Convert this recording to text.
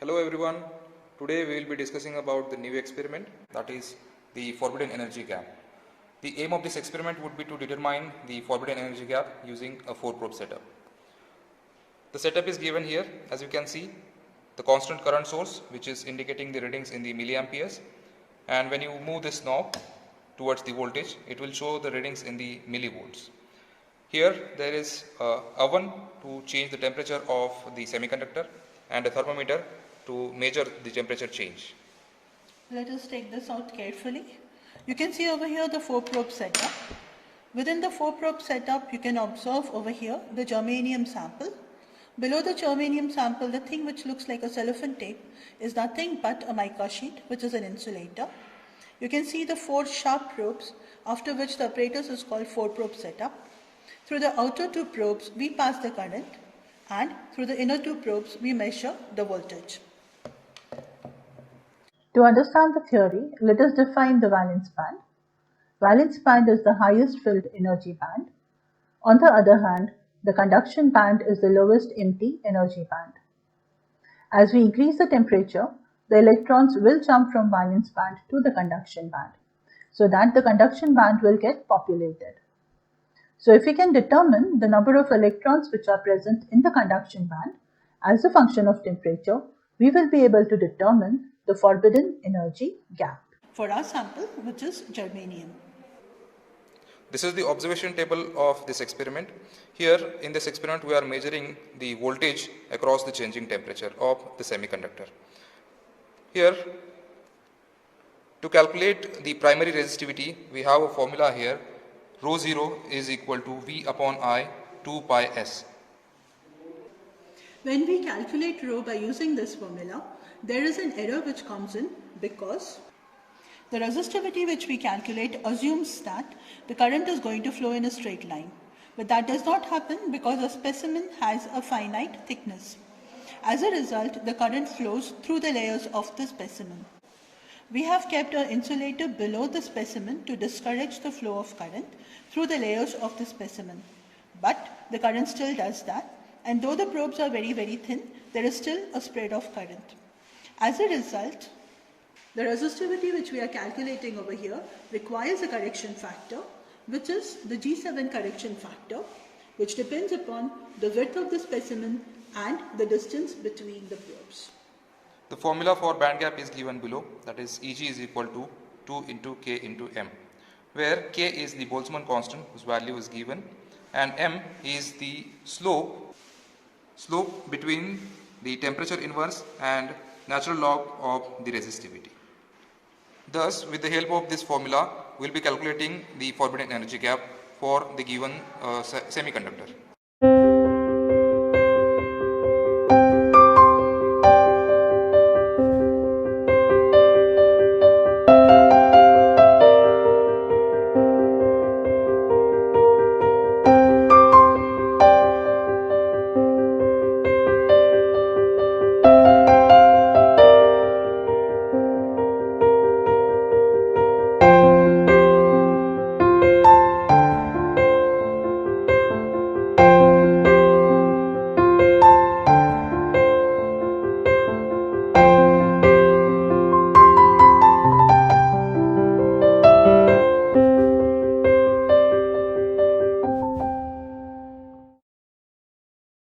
Hello everyone, today we will be discussing about the new experiment, that is the forbidden energy gap. The aim of this experiment would be to determine the forbidden energy gap using a 4-probe setup. The setup is given here. As you can see, the constant current source, which is indicating the readings in the milliamperes, and when you move this knob towards the voltage, it will show the readings in the millivolts. Here there is a oven to change the temperature of the semiconductor and a thermometer to measure the temperature change. Let us take this out carefully. You can see over here the 4-probe setup. Within the 4-probe setup, you can observe over here the germanium sample. Below the germanium sample, the thing which looks like a cellophane tape is nothing but a mica sheet, which is an insulator. You can see the 4 sharp probes, after which the apparatus is called 4-probe setup. Through the outer 2 probes, we pass the current, and through the inner 2 probes, we measure the voltage. To understand the theory, let us define the valence band. Valence band is the highest filled energy band. On the other hand, the conduction band is the lowest empty energy band. As we increase the temperature, the electrons will jump from valence band to the conduction band, so that the conduction band will get populated. So if we can determine the number of electrons which are present in the conduction band as a function of temperature, we will be able to determine the forbidden energy gap for our sample, which is germanium. This is the observation table of this experiment. Here in this experiment we are measuring the voltage across the changing temperature of the semiconductor. Here, to calculate the primary resistivity, we have a formula here. Rho 0 is equal to V upon I 2 pi S. When we calculate rho by using this formula, there is an error which comes in because the resistivity which we calculate assumes that the current is going to flow in a straight line. But that does not happen because a specimen has a finite thickness. As a result, the current flows through the layers of the specimen. We have kept an insulator below the specimen to discourage the flow of current through the layers of the specimen. But the current still does that, and though the probes are very thin, there is still a spread of current. As a result, the resistivity which we are calculating over here requires a correction factor, which is the G7 correction factor, which depends upon the width of the specimen and the distance between the probes. The formula for band gap is given below, that is Eg is equal to 2 into K into M, where K is the Boltzmann constant whose value is given, and M is the slope between the temperature inverse and natural log of the resistivity. Thus, with the help of this formula, we will be calculating the forbidden energy gap for the given semiconductor.